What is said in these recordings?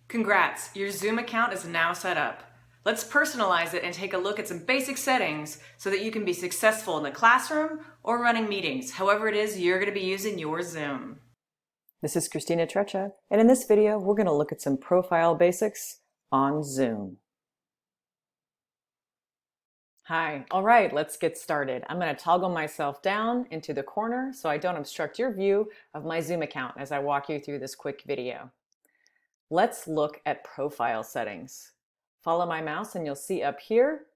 Congrats, your Zoom account is now set up. Let's personalize it and take a look at some basic settings so that you can be successful in the classroom or running meetings, however it is you're going to be using your Zoom. This is Christina Treccia, and in this video, we're going to look at some profile basics on Zoom. Hi, all right, let's get started. I'm going to toggle myself down into the corner so I don't obstruct your view of my Zoom account as I walk you through this quick video. Let's look at profile settings. Follow my mouse and you'll see up here,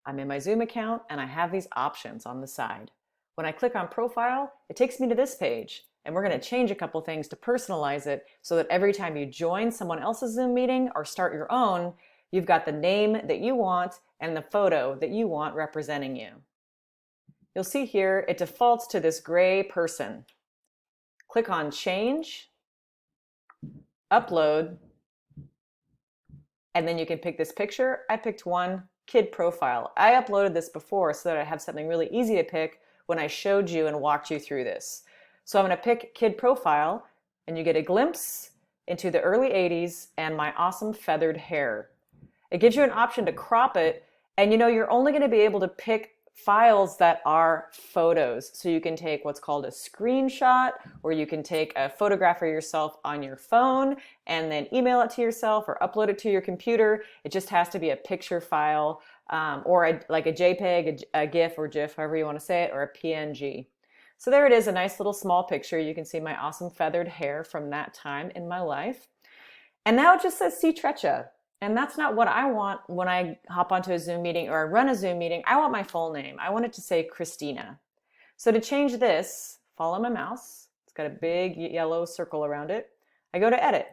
I'm in my Zoom account and I have these options on the side. When I click on profile, it takes me to this page. And we're going to change a couple things to personalize it so that every time you join someone else's Zoom meeting or start your own, you've got the name that you want and the photo that you want representing you. You'll see here it defaults to this gray person. Click on Change, Upload, and then you can pick this picture. I picked one, kid profile. I uploaded this before so that I have something really easy to pick when I showed you and walked you through this. So I'm going to pick kid profile, and you get a glimpse into the early 80s and my awesome feathered hair. It gives you an option to crop it, and you're only going to be able to pick files that are photos. So you can take what's called a screenshot, or you can take a photograph of yourself on your phone and then email it to yourself or upload it to your computer. It just has to be a picture file, or like a JPEG, a GIF or GIF, however you want to say it, or a PNG. So there it is, a nice little small picture. You can see my awesome feathered hair from that time in my life. And now it just says C. Treccia. And that's not what I want when I hop onto a Zoom meeting or run a Zoom meeting. I want my full name. I want it to say Christina. So to change this, follow my mouse. It's got a big yellow circle around it. I go to Edit.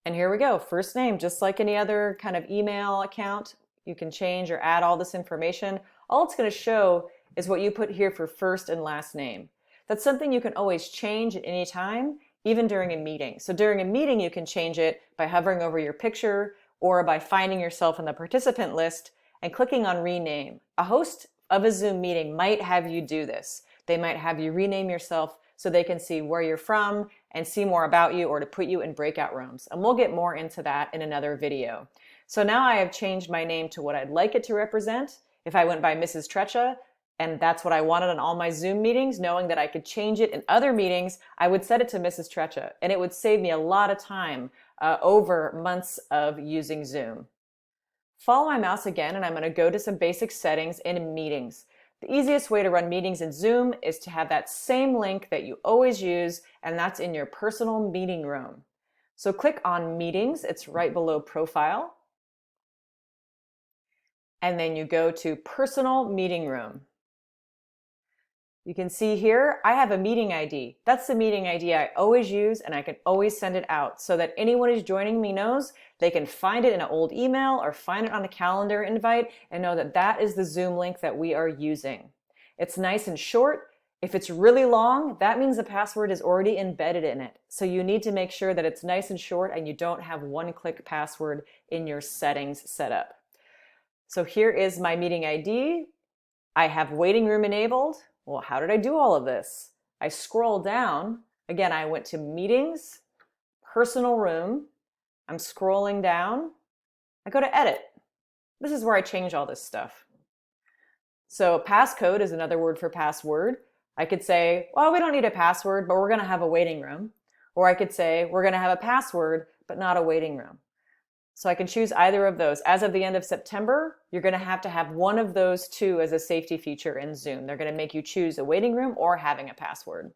And here we go, first name, just like any other kind of email account. You can change or add all this information. All it's going to show is what you put here for first and last name. That's something you can always change at any time, even during a meeting. So during a meeting, you can change it by hovering over your picture or by finding yourself in the participant list and clicking on rename. A host of a Zoom meeting might have you do this. They might have you rename yourself so they can see where you're from and see more about you, or to put you in breakout rooms. And we'll get more into that in another video. So now I have changed my name to what I'd like it to represent. If I went by Mrs. Treccia, and that's what I wanted on all my Zoom meetings, knowing that I could change it in other meetings, I would set it to Mrs. Treccia, and it would save me a lot of time over months of using Zoom. Follow my mouse again, and I'm going to go to some basic settings in meetings. The easiest way to run meetings in Zoom is to have that same link that you always use, and that's in your personal meeting room. So click on Meetings, it's right below Profile, and then you go to Personal Meeting Room. You can see here, I have a meeting ID. That's the meeting ID I always use, and I can always send it out so that anyone who's joining me knows they can find it in an old email or find it on a calendar invite and know that that is the Zoom link that we are using. It's nice and short. If it's really long, that means the password is already embedded in it. So you need to make sure that it's nice and short and you don't have one-click password in your settings set up. So here is my meeting ID. I have waiting room enabled. Well, how did I do all of this? I scroll down. Again, I went to Meetings, Personal Room. I'm scrolling down. I go to Edit. This is where I change all this stuff. So passcode is another word for password. I could say, well, we don't need a password, but we're going to have a waiting room. Or I could say, we're going to have a password, but not a waiting room. So I can choose either of those. As of the end of September, you're going to have one of those two as a safety feature in Zoom. They're going to make you choose a waiting room or having a password.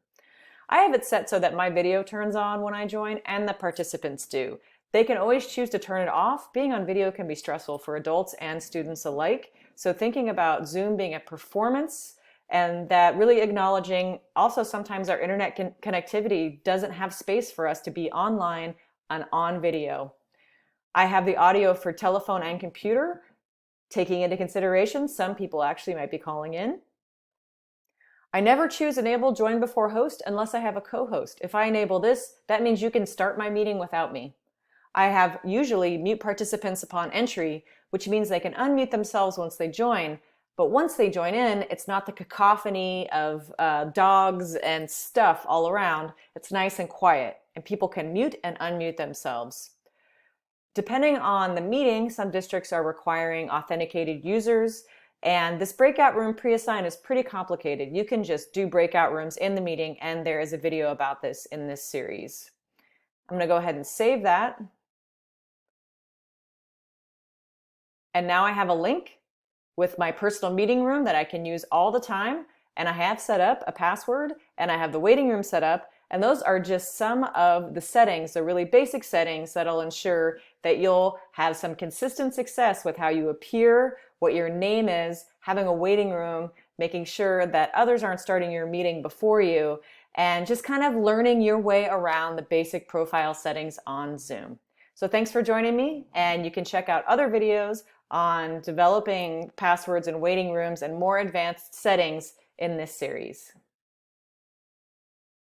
I have it set so that my video turns on when I join and the participants do. They can always choose to turn it off. Being on video can be stressful for adults and students alike. So thinking about Zoom being a performance, and that really acknowledging also sometimes our internet connectivity doesn't have space for us to be online and on video. I have the audio for telephone and computer, taking into consideration some people actually might be calling in. I never choose Enable Join Before Host unless I have a co-host. If I enable this, that means you can start my meeting without me. I have usually mute participants upon entry, which means they can unmute themselves once they join, but once they join in, it's not the cacophony of dogs and stuff all around. It's nice and quiet, and people can mute and unmute themselves. Depending on the meeting, some districts are requiring authenticated users, and this breakout room pre-assign is pretty complicated. You can just do breakout rooms in the meeting, and there is a video about this in this series. I'm going to go ahead and save that. And now I have a link with my personal meeting room that I can use all the time, and I have set up a password, and I have the waiting room set up, and those are just some of the settings, the really basic settings that'll ensure that you'll have some consistent success with how you appear, what your name is, having a waiting room, making sure that others aren't starting your meeting before you, and just kind of learning your way around the basic profile settings on Zoom. So thanks for joining me, and you can check out other videos on developing passwords and waiting rooms and more advanced settings in this series.